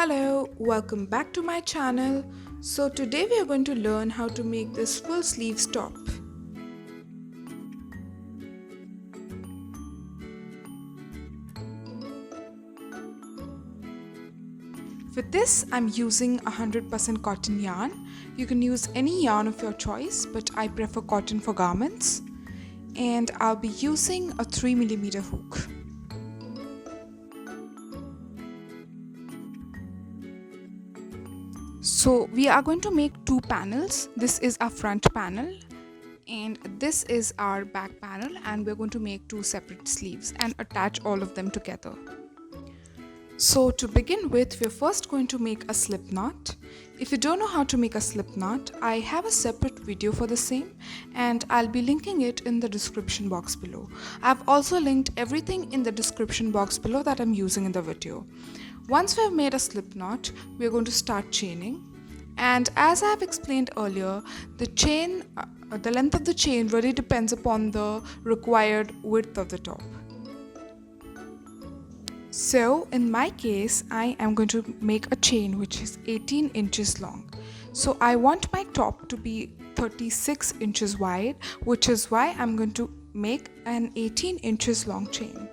Hello, welcome back to my channel. So today we are going to learn how to make this full sleeves top. For this I'm using 100% cotton yarn. You can use any yarn of your choice, but I prefer cotton for garments. And I'll be using a 3mm hook. So we are going to make two panels. This is our front panel and this is our back panel, and we're going to make two separate sleeves and attach all of them together. So to begin with, we're first going to make a slip knot. If you don't know how to make a slip knot, I have a separate video for the same and I'll be linking it in the description box below. I've also linked everything in the description box below that I'm using in the video. Once we've made a slip knot, we're going to start chaining. And as I have explained earlier, the length of the chain really depends upon the required width of the top. So in my case, I am going to make a chain which is 18 inches long. So I want my top to be 36 inches wide, which is why I'm going to make an 18 inches long chain.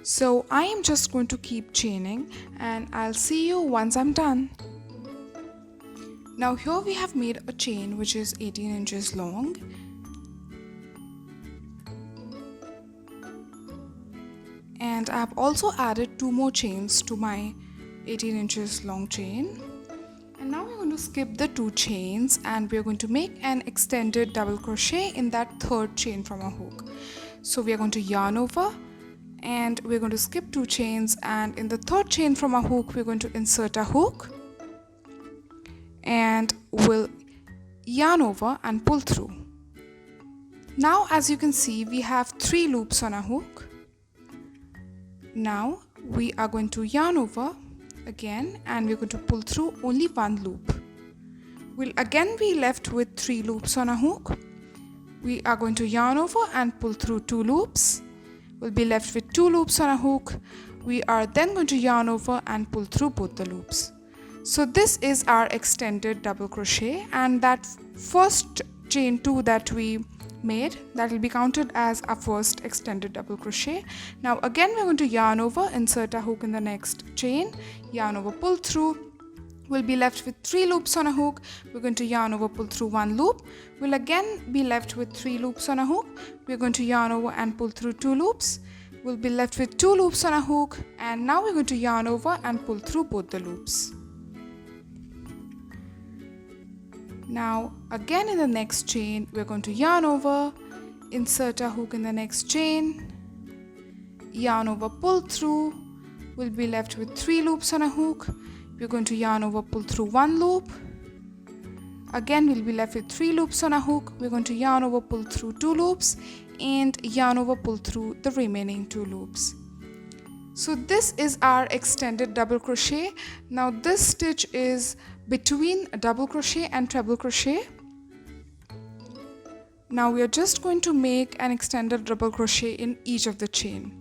So I am just going to keep chaining and I'll see you once I'm done. Now here we have made a chain which is 18 inches long. And I've also added two more chains to my 18 inches long chain. And now we're going to skip the two chains and we're going to make an extended double crochet in that third chain from our hook. So we are going to yarn over and we're going to skip two chains, and in the third chain from our hook we're going to insert a hook and we'll yarn over and pull through. Now as you can see, we have 3 loops on our hook. Now we are going to yarn over again and we're going to pull through only one loop. We'll again be left with 3 loops on a hook. We are going to yarn over and pull through 2 loops. We'll be left with 2 loops on a hook. We are then going to yarn over and pull through both the loops. So this is our extended double crochet, and that first chain 2 that we made, that will be counted as our first extended double crochet. Now again we're going to yarn over, insert a hook in the next chain, yarn over, pull through. We'll be left with 3 loops on a hook. We're going to yarn over, pull through 1 loop. We'll again be left with 3 loops on a hook. We're going to yarn over and pull through 2 loops. We'll be left with 2 loops on a hook, and now we're going to yarn over and pull through both the loops. Now again in the next chain we're going to yarn over, insert a hook in the next chain, yarn over, pull through. We'll be left with 3 loops on a hook. We're going to yarn over, pull through 1 loop. Again we'll be left with 3 loops on a hook. We're going to yarn over, pull through 2 loops and yarn over, pull through the remaining 2 loops. So this is our extended double crochet. Now this stitch is between a double crochet and treble crochet. Now we are just going to make an extended double crochet in each of the chain.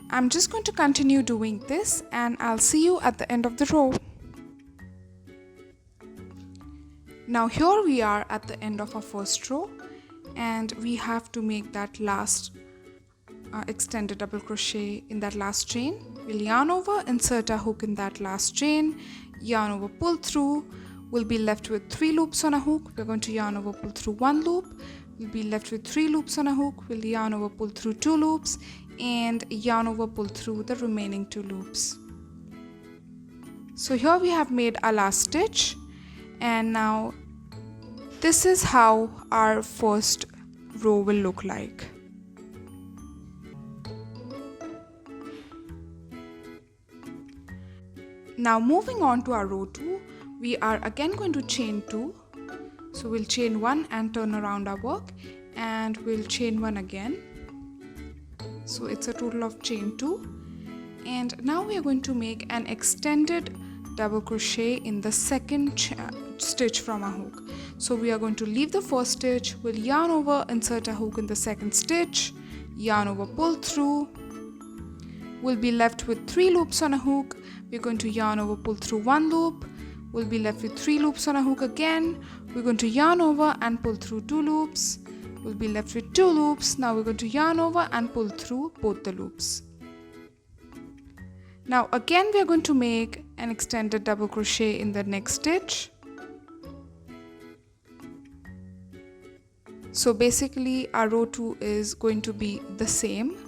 I'm just going to continue doing this and I'll see you at the end of the row. Now here we are at the end of our first row and we have to make that last extended double crochet in that last chain. We'll yarn over, insert a hook in that last chain, yarn over, pull through. We'll be left with 3 loops on a hook. We're going to yarn over, pull through 1 loop. We'll be left with 3 loops on a hook. We'll yarn over, pull through 2 loops and yarn over, pull through the remaining 2 loops. So here we have made our last stitch, and now this is how our first row will look like. Now moving on to our row 2, we are again going to chain 2. So we'll chain 1 and turn around our work, and we'll chain 1 again. So it's a total of chain 2. And now we are going to make an extended double crochet in the second stitch from our hook. So we are going to leave the first stitch, we'll yarn over, insert a hook in the second stitch, yarn over, pull through. We'll be left with 3 loops on a hook. We're going to yarn over, pull through 1 loop. We'll be left with 3 loops on a hook again. We're going to yarn over and pull through 2 loops. We'll be left with 2 loops. Now we're going to yarn over and pull through both the loops. Now again we are going to make an extended double crochet in the next stitch. So basically our row 2 is going to be the same.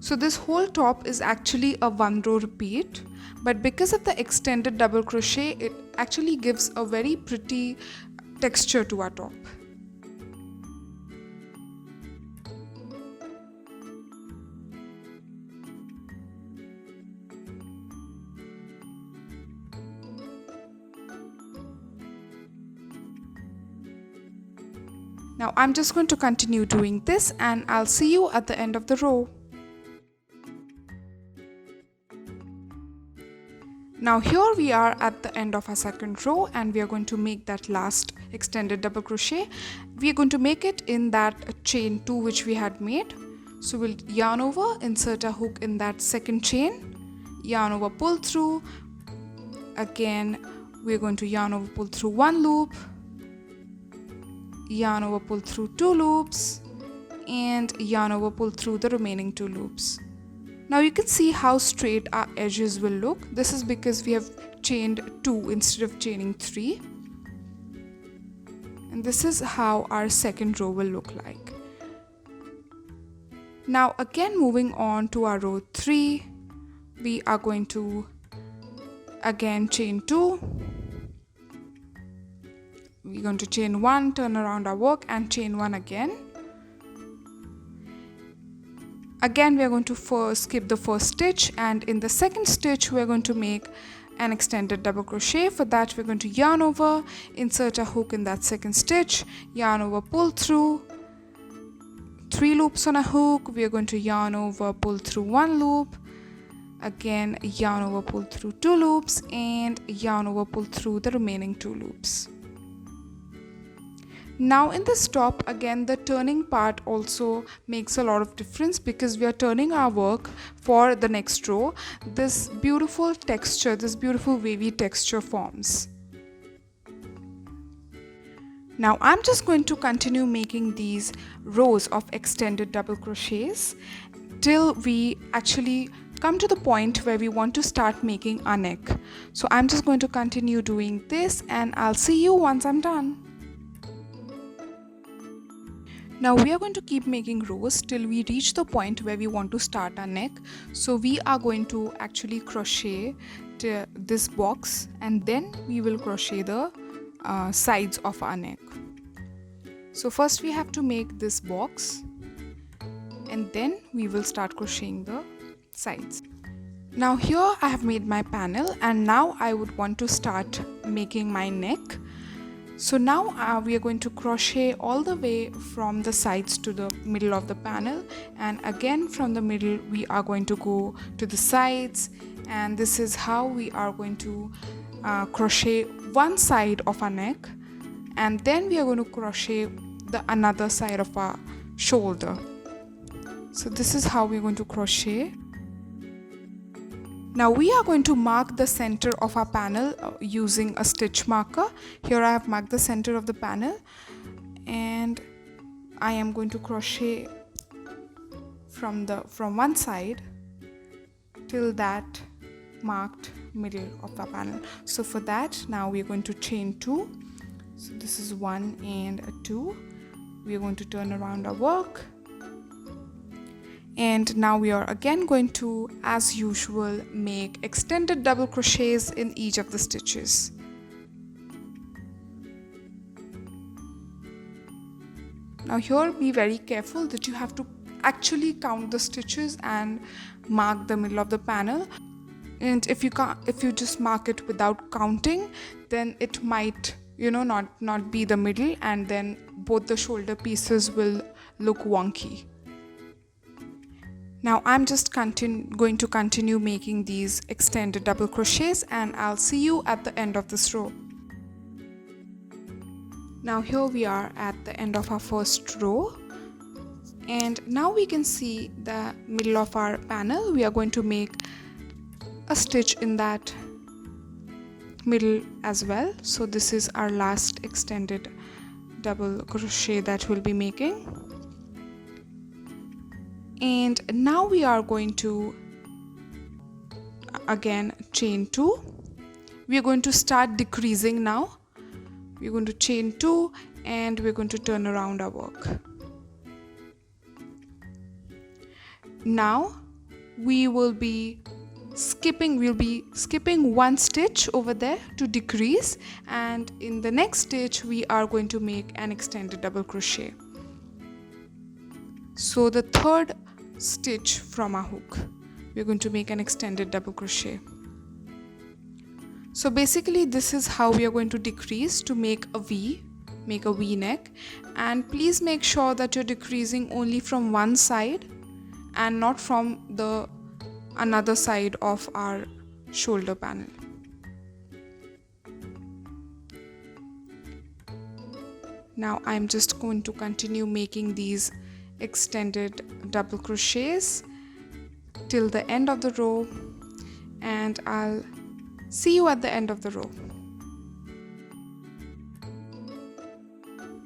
So this whole top is actually a 1 row repeat, but because of the extended double crochet, it actually gives a very pretty texture to our top. Now I'm just going to continue doing this, and I'll see you at the end of the row. Now here we are at the end of our second row, and we are going to make that last extended double crochet. We are going to make it in that chain 2 which we had made. So we'll yarn over, insert a hook in that second chain, yarn over, pull through. Again we're going to yarn over, pull through 1 loop, yarn over, pull through 2 loops, and yarn over, pull through the remaining 2 loops. Now you can see how straight our edges will look. This is because we have chained 2 instead of chaining 3. And this is how our second row will look like. Now again moving on to our row 3, we are going to again chain 2. We're going to chain 1, turn around our work, and chain 1 again. Again we are going to skip the first stitch, and in the second stitch we are going to make an extended double crochet. For that we're going to yarn over, insert a hook in that second stitch, yarn over, pull through 3 loops on a hook. We are going to yarn over, pull through 1 loop, again yarn over, pull through 2 loops, and yarn over, pull through the remaining 2 loops. Now in this top, again the turning part also makes a lot of difference, because we are turning our work for the next row. This beautiful texture, this beautiful wavy texture forms. Now I'm just going to continue making these rows of extended double crochets till we actually come to the point where we want to start making our neck. So I'm just going to continue doing this, and I'll see you once I'm done. Now we are going to keep making rows till we reach the point where we want to start our neck. So we are going to actually crochet this box, and then we will crochet the sides of our neck. So first we have to make this box, and then we will start crocheting the sides. Now here I have made my panel, and now I would want to start making my neck. So now we are going to crochet all the way from the sides to the middle of the panel, and again from the middle we are going to go to the sides, and this is how we are going to crochet one side of our neck, and then we are going to crochet the another side of our shoulder. So this is how we're going to crochet. Now we are going to mark the center of our panel using a stitch marker. Here I have marked the center of the panel, and I am going to crochet from one side till that marked middle of our panel. So for that, now we are going to chain 2. So this is 1 and 2. We are going to turn around our work. And now we are again going to, as usual, make extended double crochets in each of the stitches. Now here be very careful that you have to actually count the stitches and mark the middle of the panel. And if you just mark it without counting, then it might not be the middle, and then both the shoulder pieces will look wonky. Now I'm just going to continue making these extended double crochets, and I'll see you at the end of this row. Now here we are at the end of our first row, and now we can see the middle of our panel. We are going to make a stitch in that middle as well. So this is our last extended double crochet that we'll be making. And now we are going to again chain 2. We are going to start decreasing now. We're going to chain 2 and we're going to turn around our work. Now we'll be skipping one stitch over there to decrease, and in the next stitch we are going to make an extended double crochet. So the third stitch from our hook, we're going to make an extended double crochet. So basically this is how we are going to decrease to make a V neck, and please make sure that you're decreasing only from one side and not from the another side of our shoulder panel. Now I'm just going to continue making these extended double crochets till the end of the row, and I'll see you at the end of the row.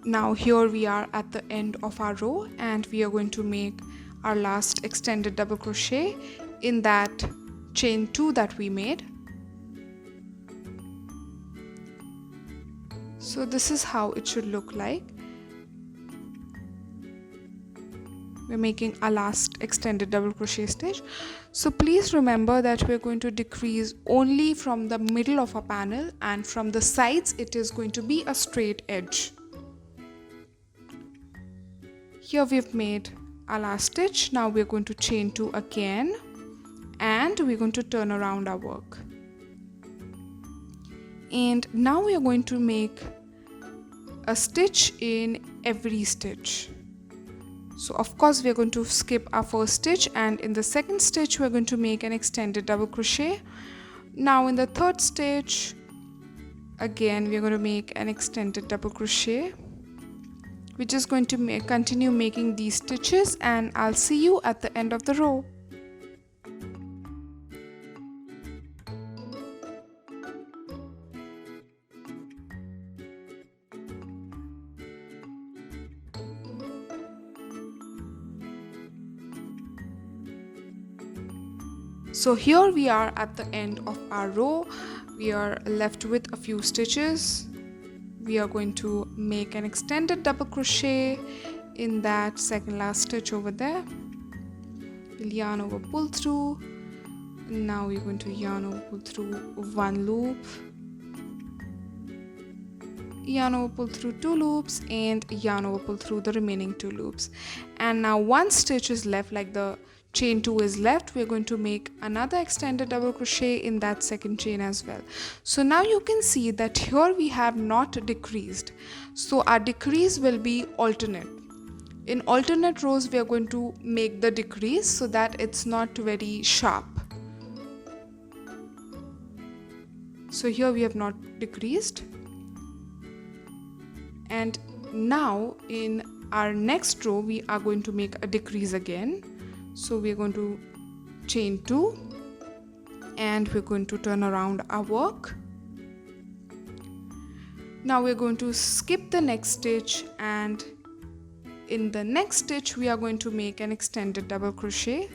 Now here we are at the end of our row, and we are going to make our last extended double crochet in that chain 2 that we made. So this is how it should look like. We're making our last extended double crochet stitch. So please remember that we're going to decrease only from the middle of our panel, and from the sides it is going to be a straight edge. Here we've made our last stitch. Now we're going to chain 2 again, and we're going to turn around our work. And now we are going to make a stitch in every stitch. So of course we are going to skip our first stitch, and in the second stitch we're going to make an extended double crochet. Now in the third stitch again we're going to make an extended double crochet. We're just going to continue making these stitches, and I'll see you at the end of the row. So here we are at the end of our row. We are left with a few stitches. We are going to make an extended double crochet in that second last stitch over there. We'll yarn over, pull through. Now we're going to yarn over, pull through one loop, yarn over, pull through 2 loops, and yarn over, pull through the remaining 2 loops. And now one stitch is left, like the chain 2 is left. We're going to make another extended double crochet in that second chain as well. So now you can see that here we have not decreased, so our decrease will be alternate. In alternate rows we are going to make the decrease so that it's not very sharp. So here we have not decreased, and now in our next row we are going to make a decrease again. So we're going to chain 2 and we're going to turn around our work. Now we're going to skip the next stitch, and in the next stitch we are going to make an extended double crochet.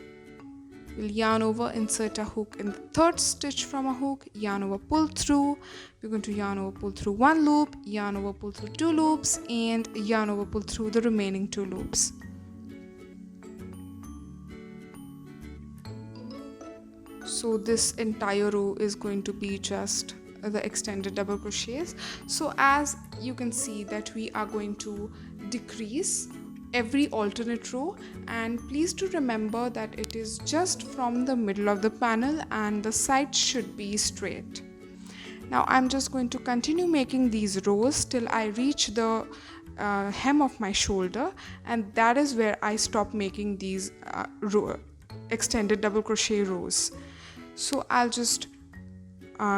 We'll yarn over, insert a hook in the third stitch from a hook, yarn over, pull through. We're going to yarn over, pull through 1 loop, yarn over, pull through 2 loops, and yarn over, pull through the remaining 2 loops. So this entire row is going to be just the extended double crochets. So as you can see that we are going to decrease every alternate row, and please do remember that it is just from the middle of the panel and the sides should be straight. Now I'm just going to continue making these rows till I reach the hem of my shoulder, and that is where I stop making these extended double crochet rows. So I'll just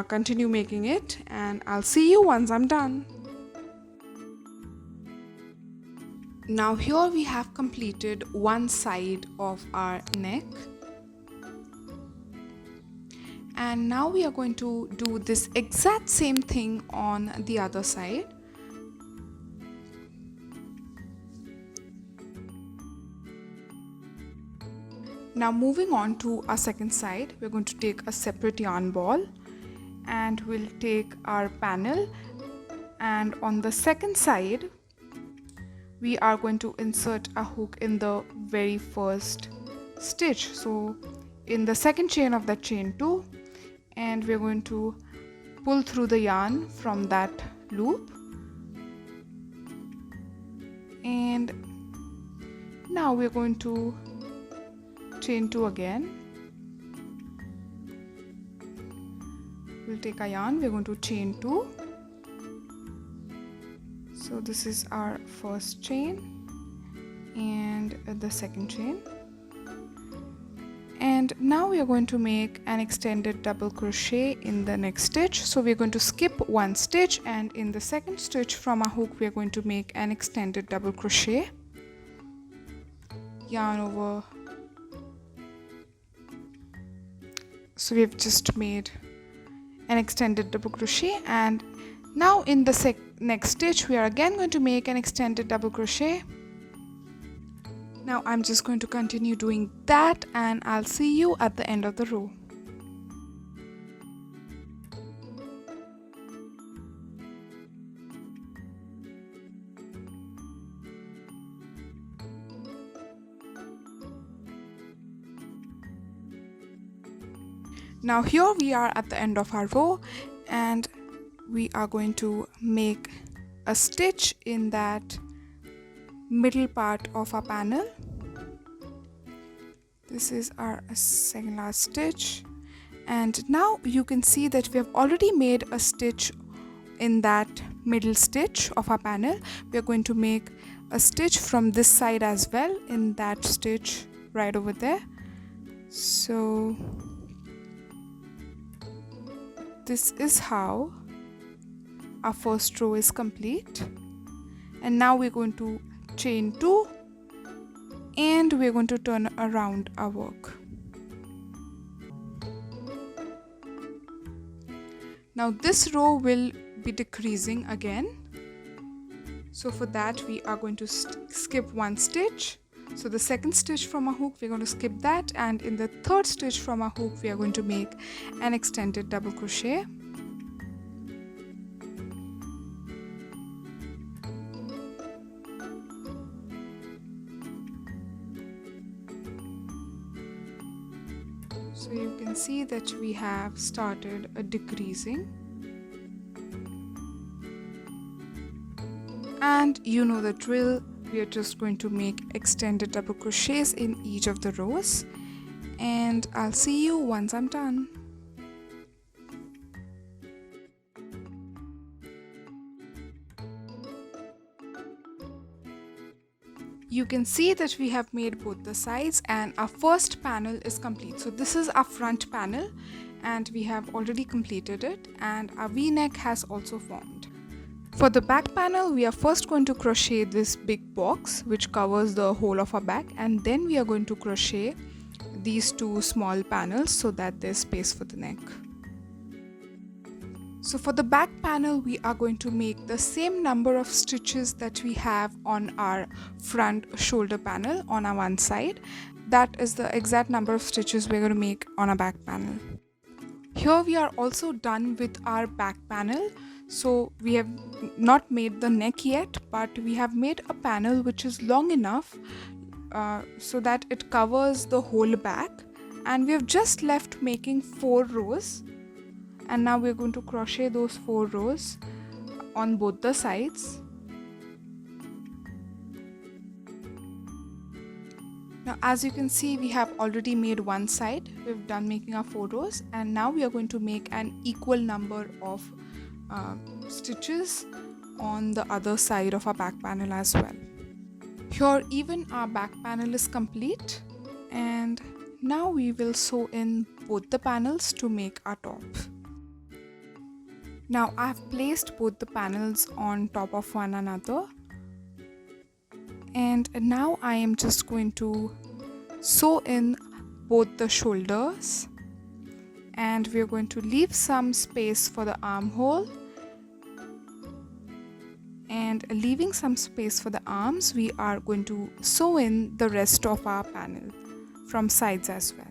continue making it, and I'll see you once I'm done. Now here we have completed one side of our neck, and now we are going to do this exact same thing on the other side. Now moving on to our second side, we're going to take a separate yarn ball and we'll take our panel, and on the second side we are going to insert a hook in the very first stitch, so in the second chain of that chain 2, and we're going to pull through the yarn from that loop, and now we're going to chain 2 again. We'll take our yarn, we're going to chain 2. So this is our first chain and the second chain, and now we are going to make an extended double crochet in the next stitch. So we're going to skip one stitch, and in the second stitch from our hook we are going to make an extended double crochet, yarn over. So we've just made an extended double crochet, and now in the next stitch we are again going to make an extended double crochet. Now I'm just going to continue doing that, and I'll see you at the end of the row. Now here we are at the end of our row, and we are going to make a stitch in that middle part of our panel. This is our second last stitch, and now you can see that we have already made a stitch in that middle stitch of our panel. We are going to make a stitch from this side as well in that stitch right over there. So this is how our first row is complete, and now we're going to chain 2 and we're going to turn around our work. Now this row will be decreasing again, so for that we are going to skip one stitch. So the second stitch from our hook we're going to skip that, and in the third stitch from our hook we are going to make an extended double crochet. So you can see that we have started a decreasing, and you know the drill. We are just going to make extended double crochets in each of the rows, and I'll see you once I'm done. You can see that we have made both the sides, and our first panel is complete. So this is our front panel, and we have already completed it, and our V-neck has also formed. For the back panel, we are first going to crochet this big box which covers the whole of our back, and then we are going to crochet these two small panels so that there's space for the neck. So for the back panel, we are going to make the same number of stitches that we have on our front shoulder panel on our one side. That is the exact number of stitches we're going to make on our back panel. Here we are also done with our back panel. So we have not made the neck yet, but we have made a panel which is long enough so that it covers the whole back, and we have just left making 4 rows, and now we're going to crochet those 4 rows on both the sides. Now as you can see, we have already made one side. We've done making our 4 rows, and now we are going to make an equal number of stitches on the other side of our back panel as well. Here even our back panel is complete, and now we will sew in both the panels to make our top. Now I have placed both the panels on top of one another, and now I am just going to sew in both the shoulders, and we are going to leave some space for the armhole, and leaving some space for the arms, we are going to sew in the rest of our panel from sides as well.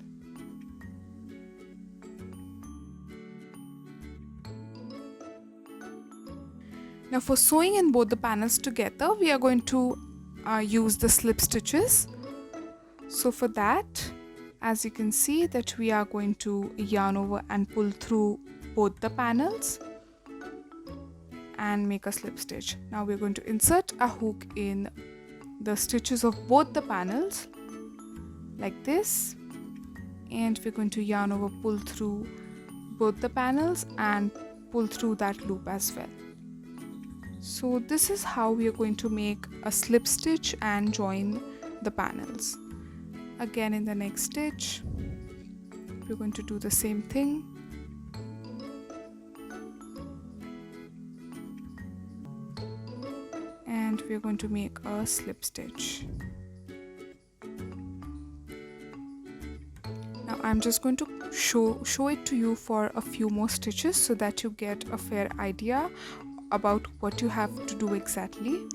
Now for sewing in both the panels together, we are going to use the slip stitches. So for that, as you can see that we are going to yarn over and pull through both the panels and make a slip stitch. Now we're going to insert a hook in the stitches of both the panels like this, and we're going to yarn over, pull through both the panels and pull through that loop as well. So this is how we are going to make a slip stitch and join the panels. Again, in the next stitch we're going to do the same thing. And we're going to make a slip stitch. Now I'm just going to show it to you for a few more stitches so that you get a fair idea about what you have to do exactly.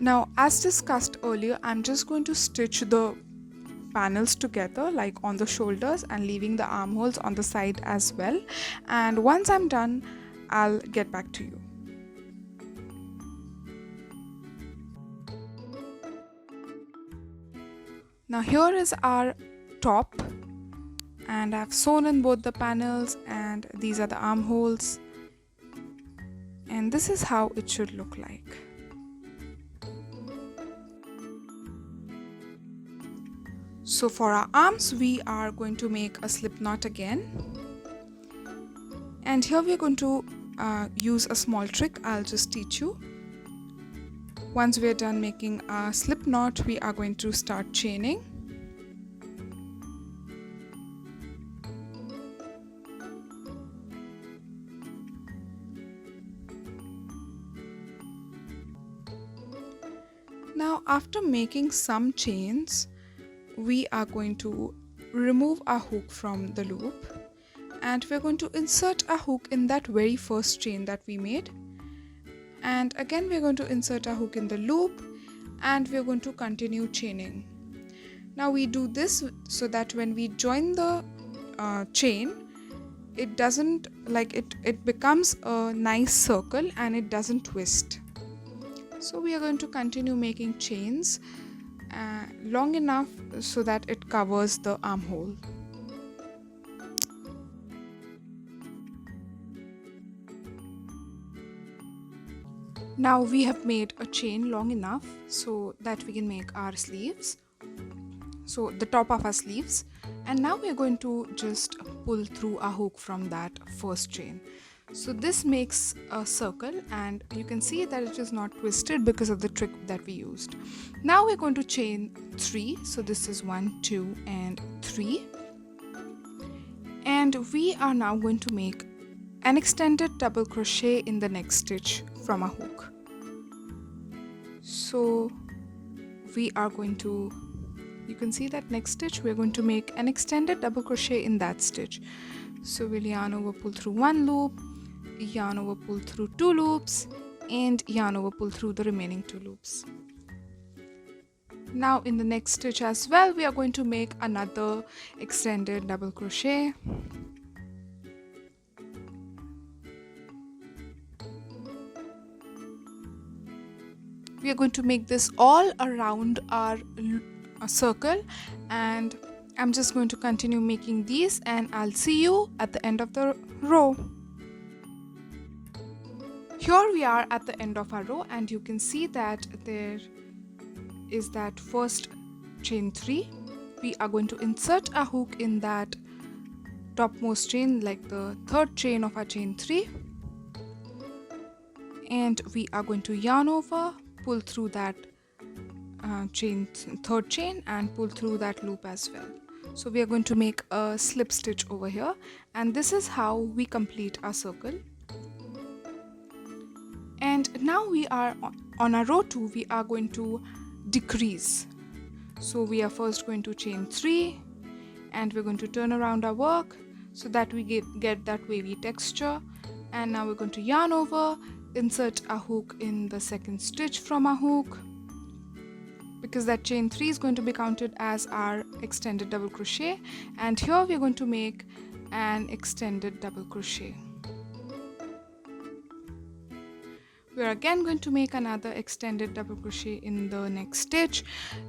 Now as discussed earlier, I'm just going to stitch the panels together like on the shoulders and leaving the armholes on the side as well, and once I'm done I'll get back to you. Now here is our top, and I've sewn in both the panels, and these are the armholes, and this is how it should look like. So for our arms, we are going to make a slip knot again, and here we are going to use a small trick. I'll just teach you. Once we are done making a slip knot, we are going to start chaining. Now after making some chains, we are going to remove our hook from the loop, and we're going to insert a hook in that very first chain that we made, and again we're going to insert a hook in the loop, and we're going to continue chaining. Now we do this so that when we join the chain, it doesn't it becomes a nice circle and it doesn't twist. So we are going to continue making chains long enough so that it covers the armhole. Now we have made a chain long enough so that we can make our sleeves, so the top of our sleeves, and now we are going to just pull through a hook from that first chain. So this makes a circle, and you can see that it is not twisted because of the trick that we used. Now we're going to chain 3, so this is 1, 2 and 3, and And we are now going to make an extended double crochet in the next stitch from a hook. So we are going to, you can see that next stitch, we're going to make an extended double crochet in that stitch. So we'll yarn over, pull through one loop, yarn over, pull through two loops, and yarn over, pull through the remaining two loops. Now in the next stitch as well, we are going to make another extended double crochet. We are going to make this all around our circle, and I'm just going to continue making these, and I'll see you at the end of the row. Here we are at the end of our row, and you can see that there is that first chain 3. We are going to insert a hook in that topmost chain, like the third chain of our chain 3, and we are going to yarn over, pull through that third chain, and pull through that loop as well. So we are going to make a slip stitch over here, and this is how we complete our circle. And now we are on our row 2. We are going to decrease. So we are first going to chain 3, and we're going to turn around our work so that we get that wavy texture. And now we're going to yarn over, insert a hook in the second stitch from a hook, because that chain 3 is going to be counted as our extended double crochet, and here we're going to make an extended double crochet. We're again going to make another extended double crochet in the next stitch.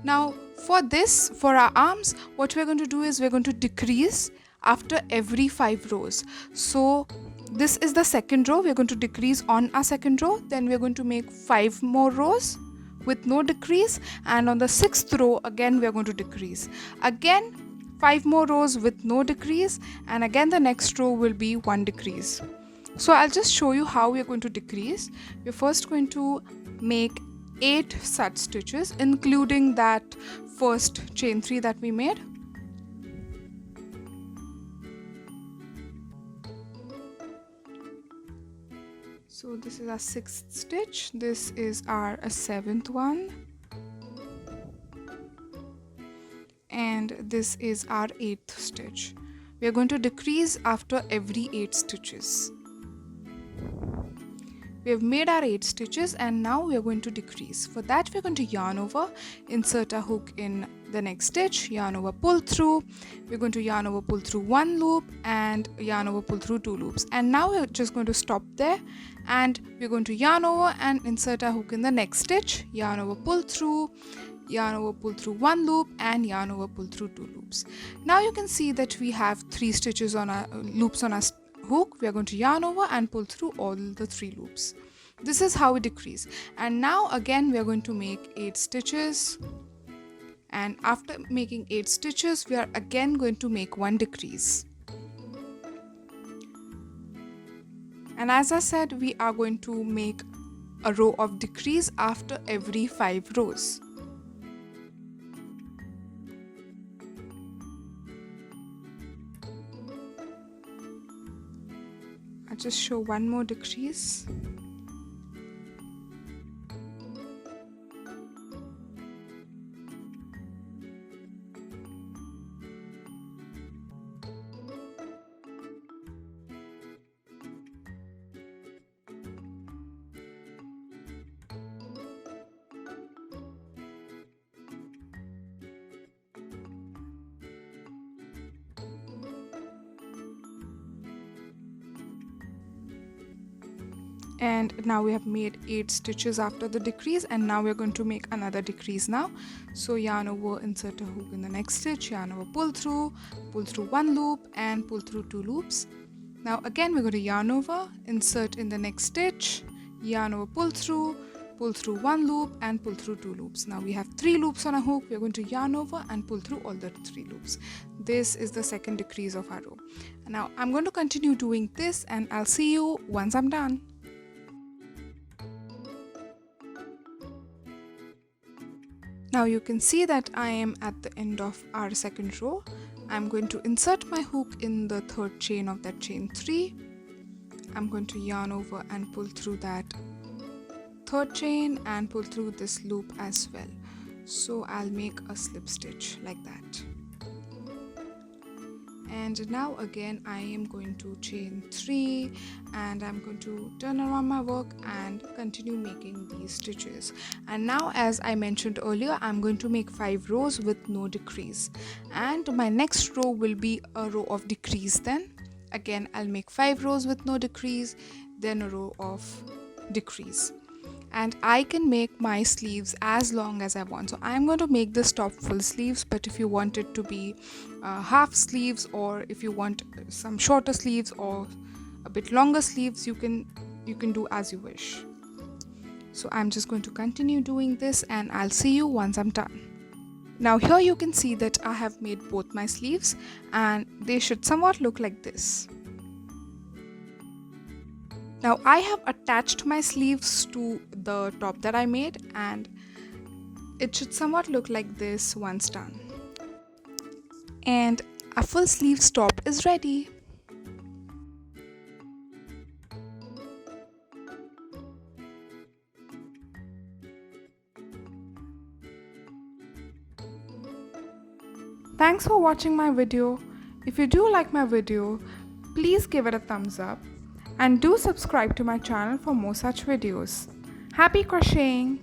Now for our arms, what we're going to do is we're going to decrease after every 5 rows. So this is the second row. We're going to decrease on our second row, then we're going to make 5 more rows with no decrease, and on the 6th row again we're going to decrease again 5 more rows with no decrease, and again the next row will be 1 decrease. So I'll just show you how we're going to decrease. We're first going to make 8 such stitches, including that first chain 3 that we made. So this is our 6th stitch, this is our 7th one, and this is our 8th stitch. We are going to decrease after every 8 stitches. We have made our 8 stitches, and now we are going to decrease. For that we're going to yarn over, insert a hook in the next stitch, yarn over, pull through. We're going to yarn over, pull through 1 loop, and yarn over, pull through 2 loops. And now we're just going to stop there, and we're going to yarn over and insert a hook in the next stitch, yarn over, pull through, yarn over, pull through 1 loop, and yarn over, pull through 2 loops. Now you can see that we have 3 stitches on our loops on our hook. We are going to yarn over and pull through all the 3 loops. This is how we decrease. And now again we are going to make 8 stitches, and after making 8 stitches we are again going to make 1 decrease. And as I said, we are going to make a row of decrease after every 5 rows. I'll just show 1 more decrease. And now we have made 8 stitches after the decrease, and now we're going to make another decrease now. So yarn over, insert a hook in the next stitch, yarn over, pull through 1 loop, and pull through 2 loops. Now again we're going to yarn over, insert in the next stitch, yarn over, pull through 1 loop, and pull through 2 loops. Now we have 3 loops on a hook. We're going to yarn over and pull through all the 3 loops. This is the second decrease of our row. Now I'm going to continue doing this, and I'll see you once I'm done. Now you can see that I am at the end of our second row. I'm going to insert my hook in the third chain of that chain 3. I'm going to yarn over and pull through that third chain and pull through this loop as well. So I'll make a slip stitch like that. And now again I am going to chain 3 and I'm going to turn around my work and continue making these stitches. And now, as I mentioned earlier, I'm going to make 5 rows with no decrease, and my next row will be a row of decrease. Then again I'll make 5 rows with no decrease, then a row of decrease, and I can make my sleeves as long as I want. So I'm going to make this top full sleeves, but if you want it to be half sleeves, or if you want some shorter sleeves or a bit longer sleeves, you can do as you wish. So I'm just going to continue doing this and I'll see you once I'm done. Now here you can see that I have made both my sleeves and they should somewhat look like this. Now I have attached my sleeves to the top that I made and it should somewhat look like this once done. And a full sleeves top is ready. Thanks for watching my video. If you do like my video, please give it a thumbs up and do subscribe to my channel for more such videos. Happy crocheting!